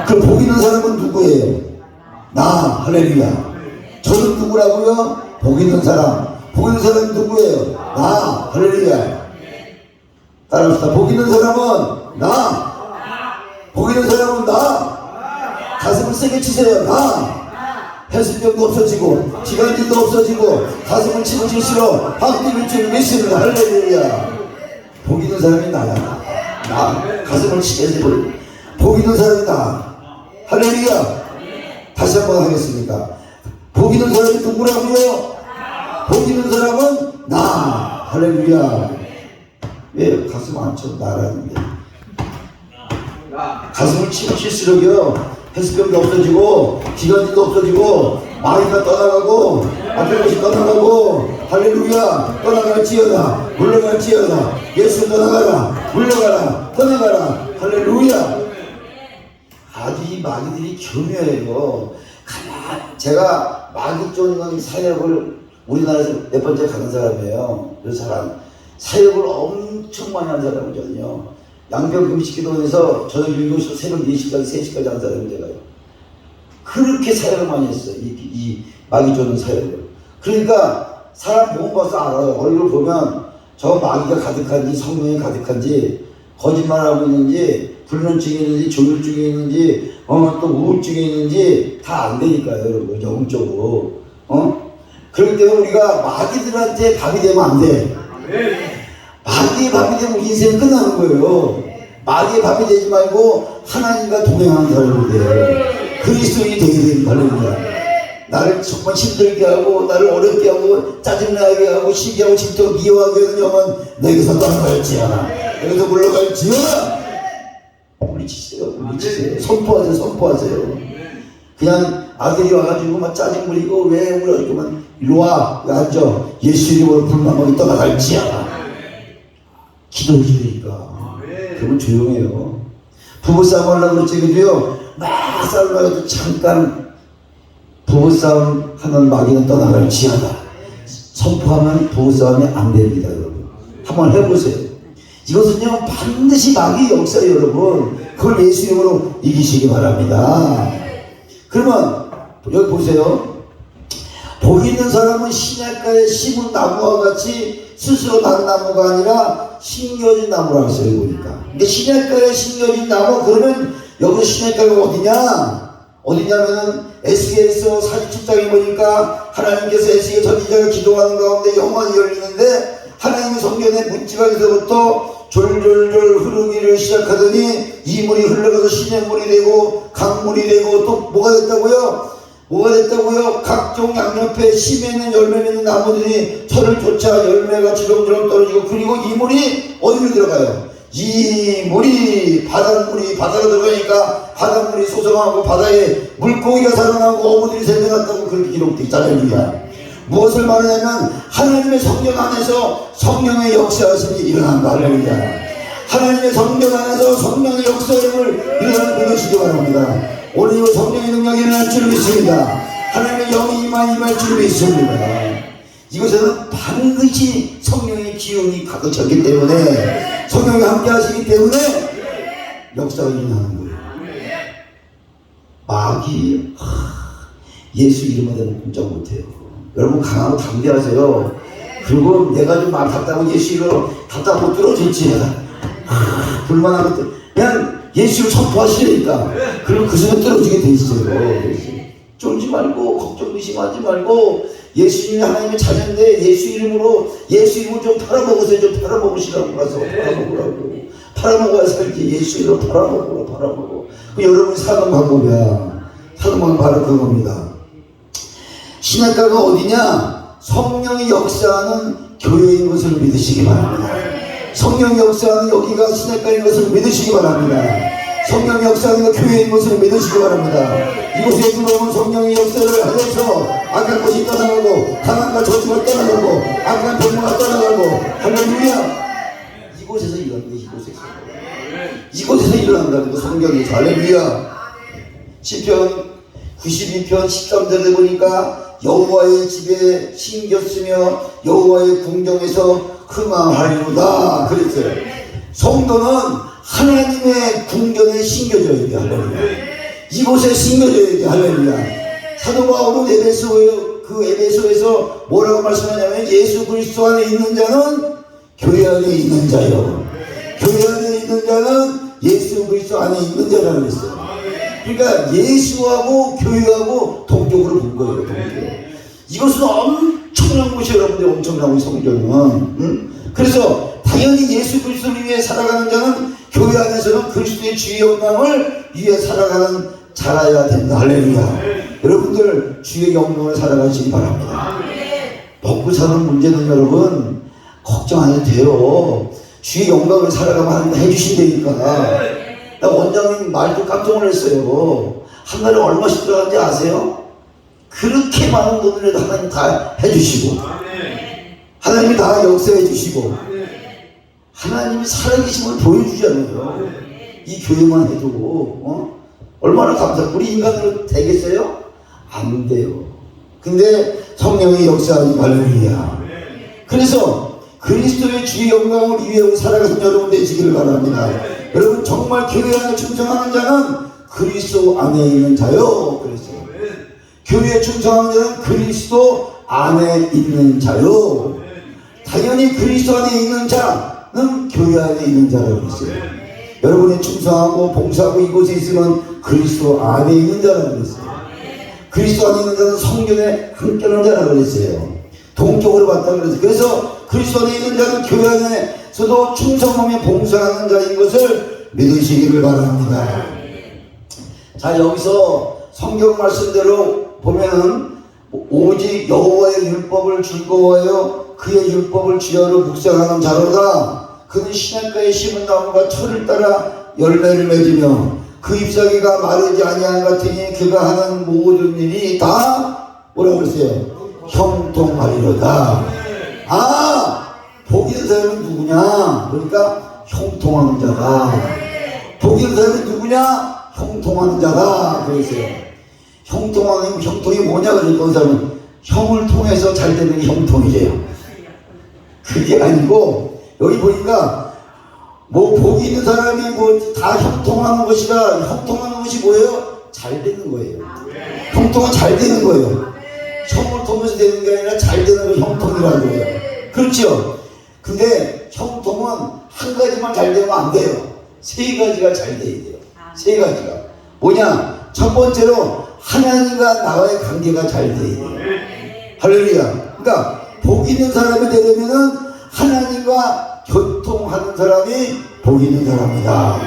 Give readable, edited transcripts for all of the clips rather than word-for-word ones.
그럼 복 있는 사람은 누구예요? 나. 할렐루야. 저는 누구라고요? 복 있는 사람. 복 있는 사람은 누구예요? 나. 할렐루야. 따라합시다. 복 있는 사람은 나. 복 있는 사람은 나. 가슴을 세게 치세요. 나. 해수병도 없어지고 기관지도 없어지고 가슴을 치고 칠수록 박디를 줄 믿습니다. 할렐루야. 복 있는 사람이 나야. 나. 가슴을 치게 해주고 복 있는 사람이 나. 할렐루야. 다시 한번 하겠습니다. 복 있는 사람이 누구라고요? 복 있는 사람은 나. 할렐루야. 왜 가슴 안 쳐? 나라는 게 가슴을 치고 칠수록요 해수병도 없어지고 기관지도 없어지고 마귀가 떠나가고 앞에 것이 떠나가고 할렐루야. 떠나갈지어다 물러갈지어다 예수 떠나가라 물러가라 떠나가라 할렐루야. 아주 이 마귀들이 교묘해요. 제가 마귀 쫓는 사역을 우리나라에서 몇 번째 가는 사람이에요. 그래서 사역을 엄청 많이 한 사람이거든요. 양평 금식기도원에서 저녁 7시, 새벽 4시까지 3시까지 한 사람이 제가요. 그렇게 사역을 많이 했어요. 이 마귀 쫓는 사역을. 그러니까 사람 보고 봐서 알아요. 얼굴 보면 저 마귀가 가득한지 성령이 가득한지 거짓말하고 있는지 불면증이 있는지 조울증이 있는지 또 우울증이 있는지 다 안 되니까요. 여러분 영적으로. 그렇기 때문에 우리가 마귀들한테 밥이 되면 안 돼. 마귀의 밥이 되면 우리 인생은 끝나는 거예요. 마귀의 밥이 되지 말고 하나님과 동행하는 사람이 돼요. 그리스도인이 되게 되는 말입니다. 나를 정말 힘들게 하고 나를 어렵게 하고 짜증나게 하고 시기하고 질투하고 미워하게 하는 영은 내게서 떠나갈지어다 여기서 물러갈지어다. 물리치세요. 물리치세요. 선포하세요. 선포하세요. 그냥 아들이 와가지고 막 짜증 부리고 왜 울어가지고만 일로와 앉아 예수 이름으로 불만하게 떠나갈지어다. 기도해 주니까 그러면 조용해요. 부부싸움 하려고 그랬지. 그도요 막 싸우려고 해도 잠깐 부부싸움 하는 마귀는 떠나갈지어다. 선포하면 부부싸움이 안 됩니다. 여러분 한번 해보세요. 이것은요 반드시 마귀의 역사예요. 여러분 그걸 예수 이름으로 이기시기 바랍니다. 그러면 여기 보세요. 복 있는 사람은 시냇가에 심은 나무와 같이 스스로 난 나무가 아니라 심겨진 나무라고 했어요. 보니까. 근데 시냇가에 심겨진 나무 그러면 여기 시냇가가 어디냐면은 에스겔서 사진 책장에 보니까 하나님께서 에스겔 선지자가 기도하는 가운데 영원히 열리는데 하나님의 성전의 문지방에서부터 졸졸졸 흐르기를 시작하더니 이 물이 흘러가서 시냇물이 되고 강물이 되고 또 뭐가 됐다고요? 뭐가 됐다고요? 각종 양옆에 심에 있는 열매 맺는 나무들이 철을 쫓아 열매가 주렁주렁 떨어지고 그리고 이 물이 어디로 들어가요? 이 물이 바닷물이 바다로 들어가니까 바닷물이 소성하고 바다에 물고기가 살아나고 어부들이 생겨났다고 그렇게 기록되어 있잖아요. 무엇을 말하냐면 하나님의 성전 안에서 성령의 역사하심이 일어난다. 할렐루야. 하나님의 성전 안에서 성령의 역사임을 일어나는 믿으시기 바랍니다. 오늘 이 성령의 능력이 일어날 줄 믿습니다. 하나님의 영이 임할 줄 믿습니다. 이것에는 반드시 성령의 기운이 가득했기 때문에 성령이 함께 하시기 때문에 역사가 일어나는 거예요. 마귀 예수 이름만 되면 꼼짝 못해요. 여러분 강하고 담대하세요. 그리고 내가 좀 말 답답하고 예수 이름으로 답답 못 들어줬지. 불만한 것들 그냥 예수를 선포하시니까 그럼 그 순간 떨어지게 돼 있어요. 쫄지 말고 걱정 의심하지 말고 예수님이 하나님의 자녀인데 예수 이름으로 좀 팔아먹으세요. 좀 팔아먹으시라고 가서 팔아먹으라고. 팔아먹어야 살지. 예수 이름으로 팔아먹어. 그 여러분이 사는 방법이야. 사는 방법 바로 그겁니다. 시냇가가 어디냐? 성령이 역사하는 교회인 것을 믿으시기 바랍니다. 성령의 역사하는 여기가 시냇가인 것을 믿으시기 바랍니다. 성령의 역사하는 교회인 것을 믿으시기 바랍니다. 이곳에 들어오면 성령의 역사를 하셔서 악한 것이 떠나가고 강한과 저주가 떠나가고 악한 병마가 떠나가고 할렐루야. 이곳에서 일어나는 거예요. 이곳에서 일어난다는 거 성경에서. 할렐루야. 시편 92편 13절에 보니까 여호와의 집에 심겼으며 여호와의 궁정에서 흥하하리로다 그랬어요. 성도는 하나님의 궁전에 심겨져야 돼요. 할렐루야. 이곳에 심겨져야 돼. 할렐루야. 사도 바울은 에베소에서 뭐라고 말씀하냐면 예수 그리스도 안에 있는 자는 교회 안에 있는 자요. 교회 안에 있는 자는 예수 그리스도 안에 있는 자라고 그랬어요. 그러니까 예수하고 교회하고 동격으로 본 거예요. 동격. 이것은 엄청난 곳이에요. 여러분들 엄청난 곳 성경은. 그래서 당연히 예수 그리스도를 위해 살아가는 자는 교회 안에서는 그리스도의 주의 영광을 위해 살아가는 자라야 된다. 할렐루야. 여러분들 주의 영광을 살아가시기 바랍니다. 먹고 사는 문제는 여러분 걱정 안 해도 돼요. 주의 영광을 살아가면 하나님 해주신다니까. 나 원장님 말도 깜짝 놀랐어요. 한 달에 얼마씩 들어가는지 아세요? 그렇게 많은 돈을 해도 하나님 다 해주시고 하나님이 다 역사해 주시고 하나님이 살아계심을 보여주잖아요. 이 교회만 해도 얼마나 감사해요. 우리 인간으로 되겠어요? 안 돼요. 근데 성령의 역사하니 할렐루야. 그래서 그리스도의 주의 영광을 위해 살아가신 여러분 되시기를 바랍니다. 여러분 정말 교회 안에 충성하는 자는 그리스도 안에 있는 자요. 그랬어요. 교회에 충성하는 자는 그리스도 안에 있는 자요. 당연히 그리스도 안에 있는 자는 교회 안에 있는 자라고 했어요. 여러분이 충성하고 봉사하고 이곳에 있으면 그리스도 안에 있는 자라고 했어요. 그리스도 안에 있는 자는 성경에 함께하는 자라고 했어요. 동격으로 봤다고 그랬어요. 그래서 그리스도 안에 있는 자는 교회 안에서도 충성하며 봉사하는 자인 것을 믿으시기를 바랍니다. 자, 여기서 성경 말씀대로 보면은 오직 여호와의 율법을 즐거워하여 그의 율법을 주야로 묵상하는 자로다. 그는 시냇가에 심은 나무가 철을 따라 열매를 맺으며 그 잎사귀가 마르지 아니한 같으니 그가 하는 모든 일이 다 뭐라고 그랬어요? 형통하리로다. 복 있는 사람은 누구냐? 그러니까 형통하는 자다. 복 있는 사람은 누구냐? 형통하는 자다. 그랬어요. 형통이 뭐냐? 그랬던 사람은 형을 통해서 잘 되는 게 형통이래요. 그게 아니고 여기 보니까 복 있는 사람이 다 형통하는 것이라 형통하는 것이 뭐예요? 잘 되는 거예요. 형통은 잘 되는 거예요. 형을 통해서 되는 게 아니라 잘 되는 걸 형통이라고 해요. 그렇죠? 근데 형통은 한 가지만 잘 되면 안 돼요. 세 가지가 잘 돼야 돼요. 세 가지가 뭐냐? 첫 번째로 하나님과 나와의 관계가 잘 돼야 돼요. 할렐루야. 그러니까 복 있는 사람이 되려면은 하나님과 교통하는 사람이 복 있는 사람이다.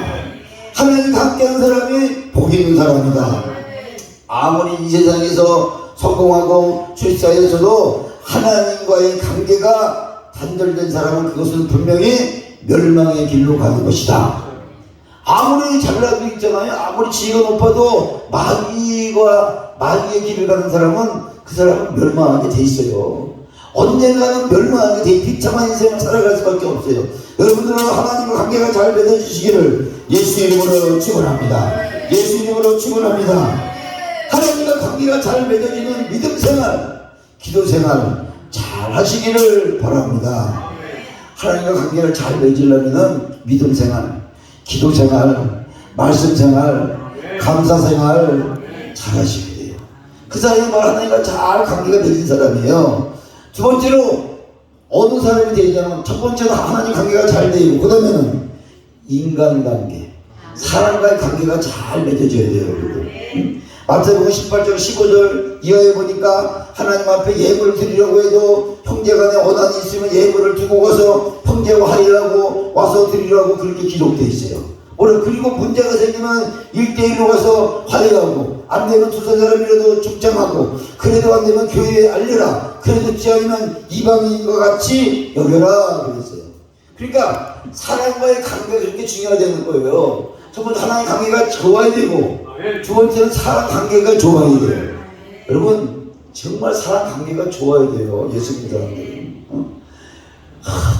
하나님과 함께하는 사람이 복 있는 사람이다. 아무리 이 세상에서 성공하고 출세하여서도 하나님과의 관계가 단절된 사람은 그것은 분명히 멸망의 길로 가는 것이다. 아무리 잘나도 있잖아요. 아무리 지위가 높아도 마귀의 길을 가는 사람은 그 사람은 멸망하게 돼 있어요. 언젠가는 멸망하게 돼 비참한 인생을 살아갈 수밖에 없어요. 여러분들은 하나님과 관계가 잘 맺어주시기를 예수 이름으로 축원합니다. 예수 이름으로 축원합니다. 하나님과 관계가 잘 맺어지는 믿음 생활, 기도 생활 잘 하시기를 바랍니다. 하나님과 관계를 잘 맺으려면 믿음 생활, 기도 생활, 말씀 생활, 감사 생활 잘 하시면 돼요. 그 사이에 하나님과 잘 관계가 맺은 사람이에요. 두 번째로 어느 사람이 되냐면 첫 번째로 하나님 관계가 잘 되고 그 다음에는 인간관계, 사람과의 관계가 잘 맺어져야 돼요. 여러분. 마태복음 18절 15절 이하에 보니까 하나님 앞에 예물을 드리려고 해도 형제간에 원한이 있으면 예물을 두고 가서 형제와 화해하고 와서 드리라고 그렇게 기록되어 있어요. 그리고 문제가 생기면 1대1로 가서 화해하고 안되면 두세 사람이라도 축장하고 그래도 안되면 교회에 알려라. 그래도 듣지 않으면 이방인과 같이 여겨라 그랬어요. 그러니까 사람과의 관계가 그렇게 중요하다는 거예요. 첫 번째 하나님의 관계가 좋아야 되고 두 번째는 사람 관계가 좋아야 돼요. 여러분 정말 사람 관계가 좋아야 돼요. 예수 믿는 사람들은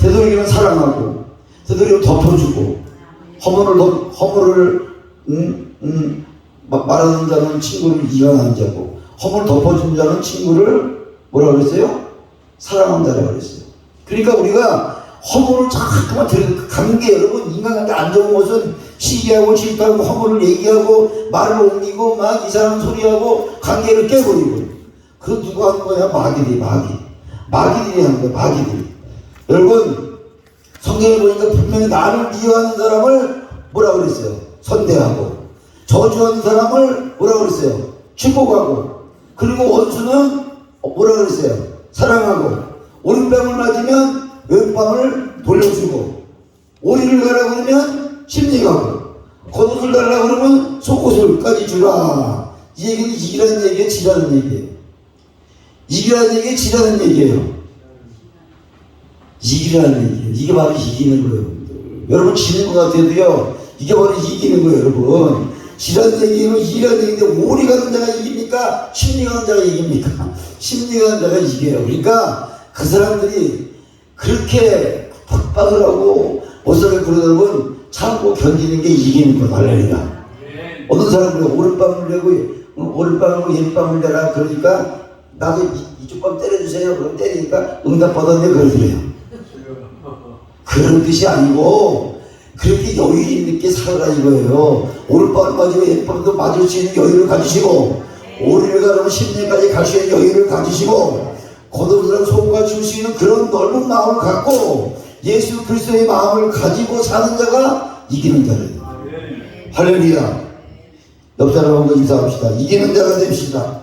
되도록이면 사랑하고 되도록이면 덮어주고 허물을 말하는 자는 친구를 이해하는 자고 허물을 덮어주는 자는 친구를 뭐라고 그랬어요? 사랑하는 자라고 그랬어요. 그러니까 우리가 허물을 자꾸만 들이는 그 관계, 여러분 인간관계 안 좋은 것은 시기하고 질투하고 허물을 얘기하고 말을 옮기고 막 이상한 소리하고 관계를 깨버리고. 그 누가 하는 거야? 마귀들이 하는 거야. 마귀들이. 여러분 성경에 보니까 분명히 나를 미워하는 사람을 뭐라 그랬어요? 선대하고, 저주하는 사람을 뭐라 그랬어요? 축복하고, 그리고 원수는 뭐라 그랬어요? 사랑하고, 오른뺨을 맞으면 왼뺨을 돌려주고, 오리를 가라 그러면 심리가고, 겉옷을 달라 그러면 속옷을까지 주라. 이 얘기는 이기라는 얘기예요, 지라는 얘기예요? 이기라는 얘기예요, 지라는 얘기예요? 이기라는 얘기예요. 이게 바로 이기는 거예요, 여러분들. 여러분 지는 것 같아도요, 이게 바로 이기는 거예요, 여러분. 지라는 얘기는 이기라는 얘기인데, 오리 가는 자가 이깁니까? 심리 가는 자가 이깁니까? 심리 가는 자가 이겨요. 그러니까 그 사람들이 그렇게 팍팍을 하고 못살게 그러다 참고 견디는 게 이기는 거. 할렐루야. 어떤 사람들은 오른밤을 내고 오른밤을 왼밤을 내라 그러니까 나도 이쪽 밤 때려주세요. 그럼 때리니까 응답받았네 그러더래요. 그런 뜻이 아니고 그렇게 여유 있게 살아라 이거예요. 오른밤을 맞으고 왼밤도 맞을 수 있는 여유를 가지시고, 오리를 가려면 심리까지 갈 수 있는 여유를 가지시고, 겉옷을 속과 줄 수 있는 그런 넓은 마음을 갖고 예수 그리스도의 마음을 가지고 사는 자가 이기는 자예요. 할렐루야. 옆 사람하고 인사합시다. 이기는 자가 됩시다.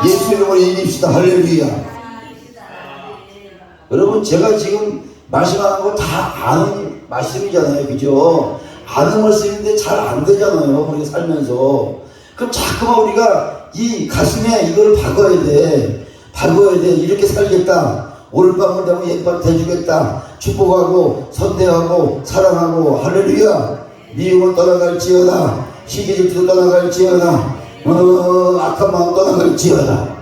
예수 이름으로 이깁시다. 할렐루야. 여러분 제가 지금 말씀하는 거 다 아는 말씀이잖아요. 그죠? 아는 말씀인데 잘 안 되잖아요. 우리가 살면서. 그럼 자꾸만 우리가 이 가슴에 이걸 박아야 돼. 이렇게 살겠다. 오른밤을 대고 왼밤 대주겠다. 축복하고 선대하고 사랑하고. 할렐루야. 미움을 떠나갈지어다. 시기질투 떠나갈지어다. 악한 마음 떠나갈지어다.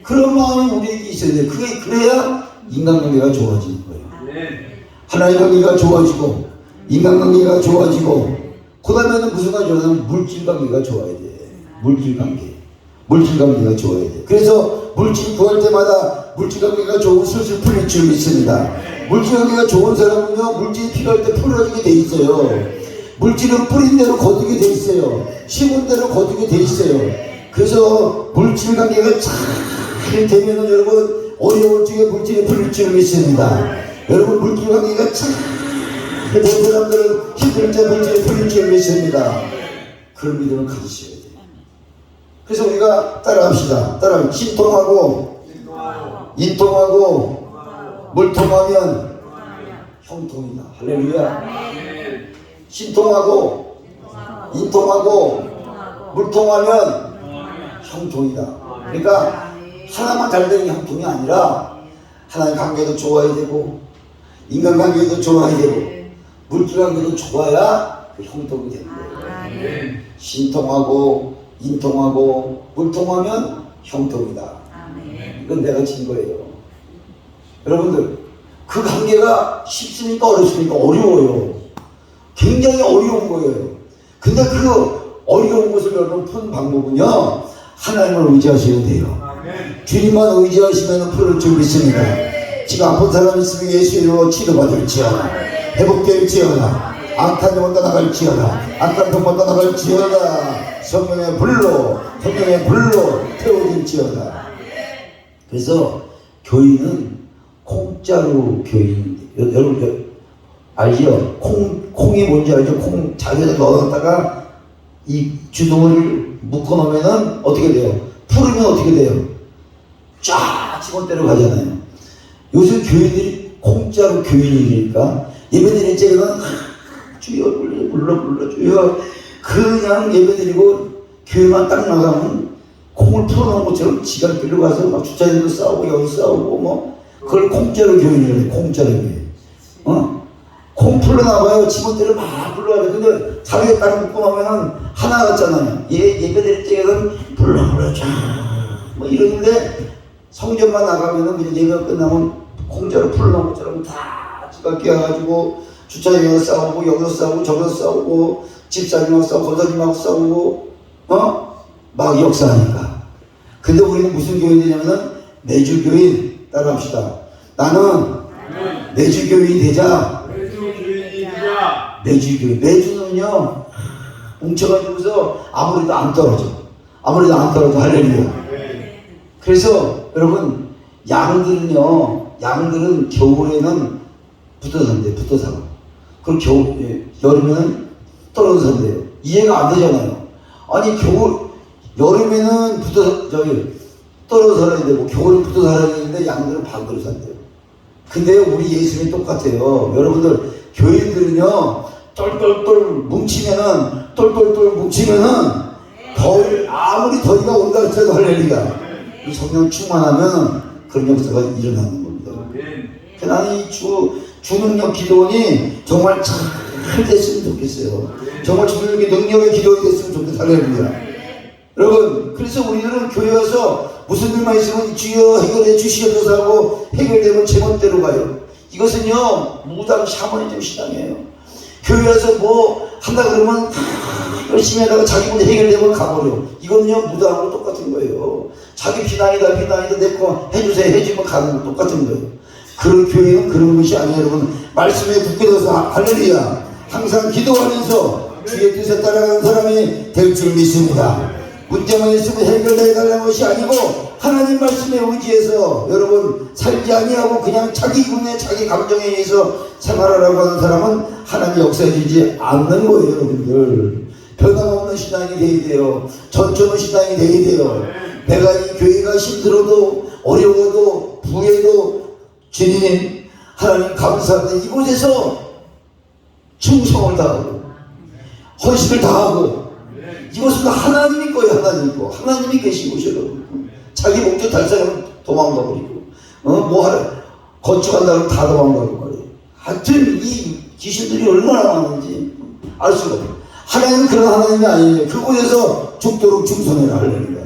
그런 마음이 우리에게 있어야 돼. 그래야 인간관계가 좋아지는 거예요. 하나님 관계가 좋아지고 인간관계가 좋아지고, 그 다음에는 무슨 관계냐면 물질관계가 좋아야 돼. 물질관계가 좋아야 돼. 그래서 물질 구할 때마다 물질관계가 좋으면 슬슬 풀릴 줄 믿습니다. 물질관계가 좋은 사람은요, 물질이 필요할 때 풀어지게 돼 있어요. 물질은 뿌린 대로 거두게 돼 있어요. 심은 대로 거두게 돼 있어요. 그래서 물질관계가 잘 되면은 여러분 어려울 적에 물질이 풀릴 줄 믿습니다. 여러분 물질관계가 잘 된 사람들은 힘들 때 물질이 풀릴 줄 믿습니다. 그런 믿음을 가지셔야 돼요. 그래서 우리가 따라합시다. 신통하고 인통하고 물통하면 형통이다. 할렐루야. 신통하고 인통하고 물통하면 형통이다. 그러니까 하나만 잘 되는 게 형통이 아니라 하나님 관계도 좋아야 되고 인간관계도 좋아야 되고 물질관계도 좋아야 그 형통이 되는 거예요. 신통하고 인통하고 물통하면 형통이다. 이건 내가 진 거예요. 여러분들 그 관계가 쉽습니까? 어렵습니까? 어려워요. 굉장히 어려운 거예요. 근데 그 어려운 것을 여러분 푸는 방법은요, 하나님을 의지하셔야 돼요. 주님만 의지하시면 풀을 줄 믿습니다. 지금 아픈 사람 있으면 예수 이름으로 치료받을지어다. 회복될지어다. 악한 영혼 떠나갈지어다. 악한 병만 떠나갈지어다. 성령의 불로 태워질지어다. 그래서 교인은 공짜로 교인, 여러분 알죠? 콩이 뭔지 알죠? 콩 자기에다 넣어놨다가 이 주둥이를 묶어놓으면은 어떻게 돼요? 풀으면 어떻게 돼요? 쫙 집어대로 가잖아요. 요즘 교인들이 공짜로 교인이니까 예배드릴 때는 주여 불러 주여 그냥 예배드리고 교회만 딱 나가면 콩을 풀어놓은 것처럼 지갈길로 가서 막 주차장에도 싸우고 여기 싸우고 뭐 그걸 공짜로 교인이래요. 공짜로 교인. 콩 풀러나봐요. 지문대로 막 불러야 돼. 근데 자기가 딱 묶고 나면은 하나 같잖아요. 예배드릴 때는 불러 뭐 이러는데 성전만 나가면은 그냥 예배가 끝나면 공짜로 풀러놓은 것처럼 다 지갑 끼워가지고 주차장에서 싸우고 여기서 싸우고 저기서 싸우고 집사님하고 싸우고 거사님하고 싸우고 막 역사하니까. 근데 우리는 무슨 교인이냐면은 매주 교인. 따라합시다. 나는 매주 교인이 되자. 매주 교인. 매주는 뭉치면요 뭉쳐가지고서 아무래도 안 떨어져. 아무래도 안 떨어져. 할렐루야. 그래서 여러분 양들은 겨울에는 붙어 산대요. 붙어 살아. 그리고 여름에는 떨어져 산대요. 이해가 안 되잖아요. 아니 여름에는 떨어져 살아야 되고 겨울에 붙어 살아야 되는데 양들은 반대로 산대요. 근데 우리 예수님이 똑같아요. 여러분들 교인들은요 똘똘똘 뭉치면은 아무리 더위가 온다 할지라도 할렐루야. 이 성령 충만하면 그런 역사가 일어나는 겁니다. 나는 이 주능력 기도원이 정말 잘 됐으면 좋겠어요. 정말 주님의 능력의 기도원이 됐으면 좋겠어요. 할렐루야. 여러분, 그래서 우리들은 교회 와서 무슨 일만 있으면 주여 해결해 주시옵소서 하고 해결되면 제멋대로 가요. 이것은요 무당 샤머니즘 신앙이에요. 교회 와서 뭐 한다 그러면 열심히 하다가 자기 문제 해결되면 가버려. 이거는요 무당하고 똑같은 거예요. 자기 비난이다 내거 해주면 가는 거 똑같은 거예요. 그런 교회는 그런 것이 아니에요. 여러분 말씀에 굳게 둬서 할렐루야 항상 기도하면서 주의 뜻에 따라가는 사람이 될 줄 믿습니다. 문제만 있으면 해결해달라는 것이 아니고 하나님 말씀에 의지해서 여러분 살지 아니하고 그냥 자기 군에 자기 감정에 의해서 생활하라고 하는 사람은 하나님 역사해주지 않는 거예요. 여러분들 변함없는 신앙이 돼야 돼요. 전천후 신앙이 돼야 돼요. 내가 이 교회가 힘들어도 어려워도 부해도 주님 하나님 감사합니다. 이곳에서 충성을 다하고 헌신을 다하고 이것은 하나님이 거예요. 하나님이 거. 하나님이 계신 곳이에요. 자기 목적 달성하면 도망가 버리고 뭐 하러 건축한다고 다 도망가고 말이에요. 하여튼 이 귀신들이 얼마나 많은지 알 수가 없어요. 하나님은 그런 하나님이 아니에요. 그곳에서 죽도록 충성해라. 할렐루야.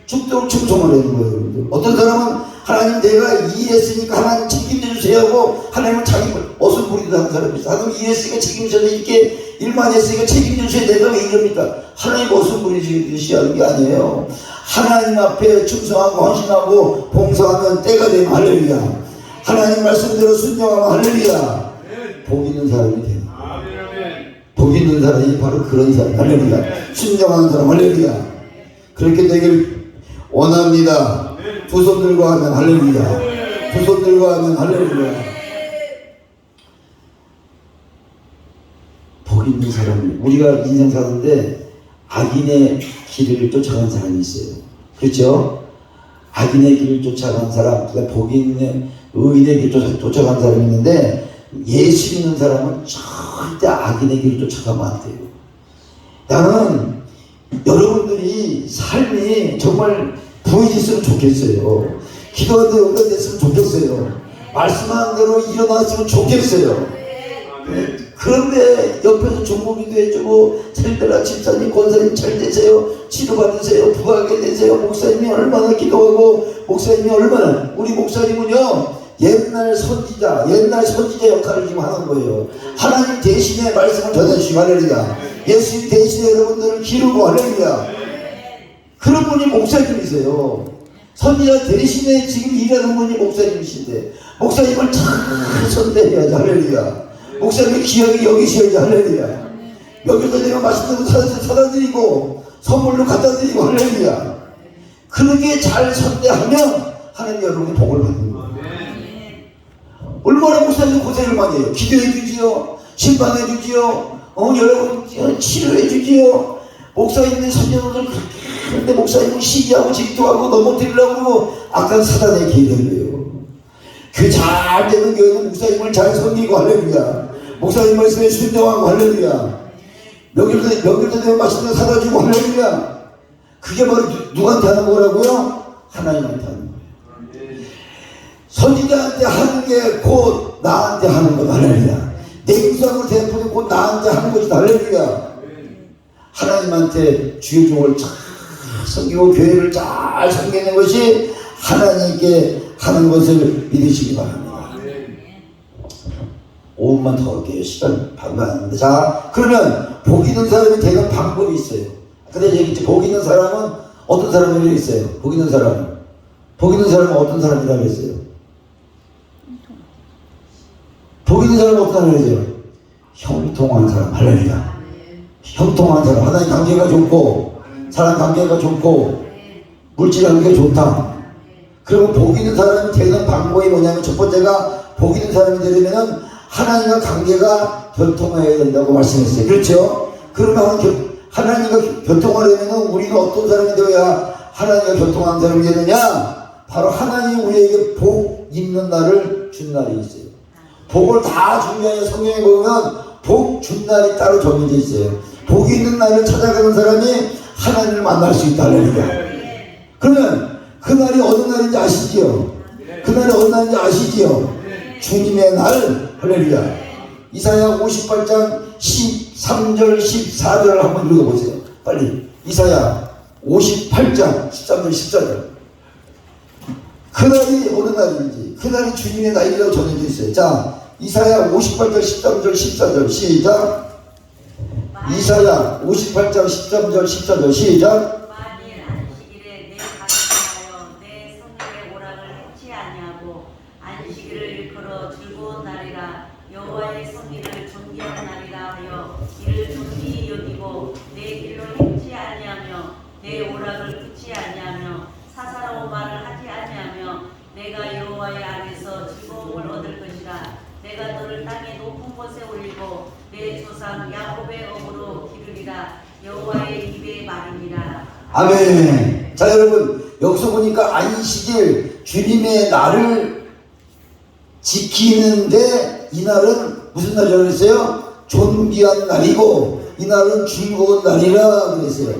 죽도록 충성을 하는 거예요. 여러분들. 어떤 사람은 하나님 내가 일했으니까 하나님 책임져 주세요 하고 하나님은 자기 옷을 부리듯 하는 사람이 있어요. 하나님 일했으니까 책임져 이렇게 일만 했으니까 책임져 주세요. 내가 왜 이럽니까? 하나님 옷을 부리듯이 하는 게 아니에요. 하나님 앞에 충성하고 헌신하고 봉사하면 때가 되면 할렐루야. 하나님 말씀대로 순종하면 할렐루야. 복 있는 사람이 되는 복 있는 사람이 바로 그런 사람. 할렐루야. 순종하는 사람. 할렐루야. 그렇게 되길 원합니다. 두 손 들고 하면 할렐루야. 두 손 들고 하면 할렐루야. 복 있는 사람. 우리가 인생 사는데 악인의 길을 쫓아가는 사람이 있어요. 그렇죠? 악인의 길을 쫓아가는 사람, 그다음에 복 있는 의인의 길을 쫓아가는 사람이 있는데 예수 믿는 사람은 절대 악인의 길을 쫓아가면 안 돼요. 나는 여러분들이 삶이 정말 부해졌으면 좋겠어요. 기도하는 데 응답됐으면 좋겠어요. 말씀하는 대로 일어났으면 좋겠어요. 그런데 옆에서 종목이도 해주고 잘되라 집사님 권사님 잘 되세요. 치료받으세요. 부하게 되세요. 목사님이 얼마나 기도하고 목사님이 얼마나 우리 목사님은요 옛날 선지자 역할을 지금 하는 거예요. 하나님 대신에 말씀을 전해주시고 할렐루야. 예수님 대신에 여러분들을 기르고 할렐루야. 그런 분이 목사님이세요. 선지자 대신에 지금 일하는 분이 목사님이신데 목사님을 잘 선대해야지 할렐루야. 목사님이 귀하게 여기셔야지 할렐루야. 여기서 내가 맛있는 거 사다 드리고 선물로 갖다 드리고 할렐루야. 그렇게 잘 선대하면 하나님 여러분이 복을 받는 거예요. 얼마나 목사님 고생을 많이 해요. 기도해 주지요. 심판해 주지요. 여러분 치료해 주지요. 목사님의 선녀들 그런데 목사님은 시기하고 질투하고 넘어뜨리려고 그러고 아까 사단의 기회예요. 그 잘 되는 교회는 목사님을 잘 섬기고 할렐루야. 목사님 말씀에 순종하고 할렐루야. 명절도 되면 맛있는 거 사다 주고 할렐루야. 그게 바로 누구한테 하는 거라고요? 하나님한테 하는 거예요. 선지자한테 하는 게 곧 나한테 하는 거 할렐루야. 내 구상을 대표는 곧 나한테 하는 것이 할렐루야. 하나님한테 주의 종을 잘 섬기고 교회를 잘 섬기는 것이 하나님께 하는 것을 믿으시기 바랍니다. 5분만 더 할게요. 시간 방금 안 했는데. 자, 그러면 복 있는 사람이 되는 방법이 있어요. 근데 얘기했지. 복 있는 사람은 어떤 사람이라고 했어요? 복 있는 사람은 어떤 사람이라고 했어요? 복 있는 사람은 어떤 사람이라고 했어요? 형통한 사람. 할렐루야. 형통한 사람, 하나님 관계가 좋고 사람 관계가 좋고 물질 관계가 좋다. 그리고 복 있는 사람이 되는 방법이 뭐냐면 첫 번째가 복 있는 사람이 되려면 하나님과 관계가 교통해야 된다고 말씀했어요. 그렇죠? 그러면 하나님과 교통하려면 우리가 어떤 사람이 되어야 하나님과 교통하는 사람이 되느냐? 바로 하나님이 우리에게 복 있는 날을 준 날이 있어요. 복을 다 준비하여 성경에 보면 복 준 날이 따로 정해져 있어요. 복 있는 날을 찾아가는 사람이 하나님을 만날 수 있다. 할렐루야. 그러면 그 날이 어느 날인지 아시지요? 그 날이 어느 날인지 아시지요? 주님의 날. 할렐루야. 이사야 58장 13절 14절을 한번 읽어보세요. 빨리. 이사야 58장 13절 14절. 그날이 어느 날인지, 그날이 주님의 날이라고 정해져 있어요. 자, 이사야 58장 13절 14절 시작. 이사야 58장 13절 14절 시작. 만일 안식일에 내 가족하여 내 성읍의 오락을 해치 아니하고 안식일을 일컬어 즐거운 날이라 여호와의 성일을 존귀한 날이라 하여 이를 존귀히 여기고 내 길로 행치 아니하며 내 오락을 굳지 아니하며 사사로운 말을 하지 아니하며 내가 여호와의 안에서 즐거움을 얻을 것이라. 내가 너를 땅의 높은 곳에 올리고 내 조상 야곱의 업으로 기르리라. 여호와의 입의 말이니라. 아멘. 자, 여러분 여기서 보니까 안식일 주님의 날을 지키는데 이 날은 무슨 날이라고 그랬어요? 존귀한 날이고 이 날은 즐거운 날이라 그랬어요.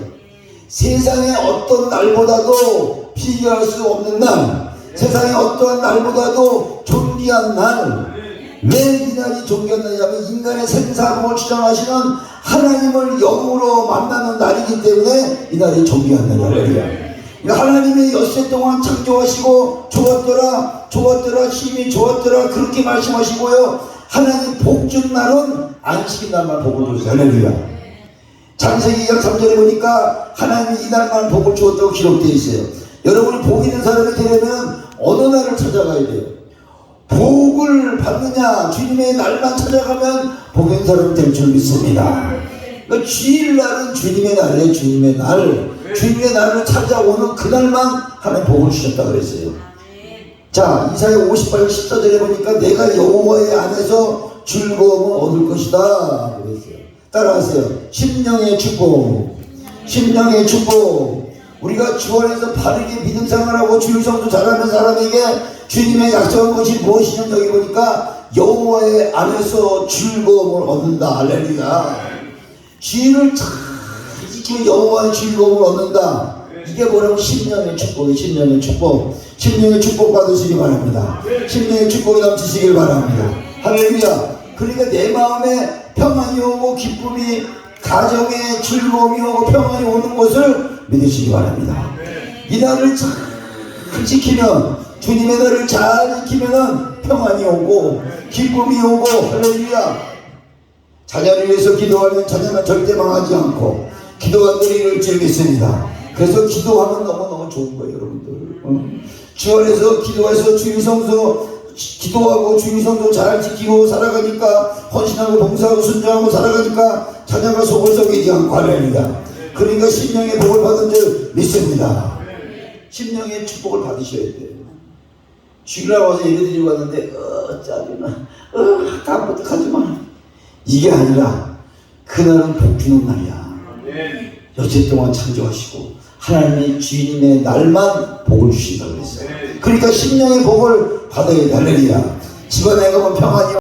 세상의 어떤 날보다도 비교할 수 없는 날, 세상의 어떠한 날보다도 존귀한 날. 왜 이 날이 존귀한 날이냐면 인간의 생사함을 주장하시는 하나님을 영으로 만나는 날이기 때문에 이 날이 존귀한 날이에요. 하나님이 엿새 동안 창조하시고 좋았더라 좋았더라 힘이 좋았더라 그렇게 말씀하시고요. 하나님 복 준 날은 안식일 날만 복을 주세요. 할렐루야. 창세기 2장 3절에 보니까 하나님이 이 날만 복을 주었다고 기록되어 있어요. 여러분이 복 있는 사람이 되려면 어느 날을 찾아가야 돼요? 복을 받느냐? 주님의 날만 찾아가면 복 있는 사람이 될 줄 믿습니다. 그러니까 주일날은 주님의 날이에요. 주님의 날. 주님의 날을 찾아오는 그날만 하나님 복을 주셨다고 그랬어요. 자, 이사야 58장 14절에 보니까 내가 여호와의 안에서 즐거움을 얻을 것이다 그랬어요. 따라하세요. 심령의 축복. 심령의 축복. 우리가 주 안에서 바르게 믿음 생활하고 주일 성도 잘하는 사람에게 주님의 약속한 것이 무엇이냐 여기 보니까 여호와의 안에서 즐거움을 얻는다. 할렐루야. 주일을 잘 지키면 여호와의 즐거움을 얻는다. 이게 뭐라고? 심령의 축복이. 심령의 축복. 심령의 축복 받으시기 바랍니다. 심령의 축복이 넘치시길 바랍니다. 할렐루야. 그러니까 내 마음에 평안이 오고 기쁨이, 가정에 즐거움이 오고 평안이 오는 것을 믿으시기 바랍니다. 이 날을 잘 지키면, 주님의 날을 잘 지키면 평안이 오고 기쁨이 오고. 할렐루야. 자녀를 위해서 기도하면 자녀는 절대 망하지 않고 기도한 들이 이룰 줄 믿습니다. 그래서 기도하면 너무너무 좋은 거예요, 여러분들. 주 안에서 기도해서 주일 성소 기도하고 주일 성소 잘 지키고 살아가니까, 헌신하고 봉사하고 순종하고 살아가니까 자녀가 속을 썩이지 않고. 할렐루야. 그러니까 심령의 복을 받은 줄 믿습니다. 심령의 축복을 받으셔야 돼요. 주일날 와서 예배드리고 왔는데 짜증나, 다음부터 가지마, 이게 아니라 그날은 복 주는 날이야. 여태 동안 창조하시고 하나님의 주인의 날만 복을 주신다고 그랬어요. 그러니까 심령의 복을 받아야 돼. 할렐루야. 집안에 가면 평안이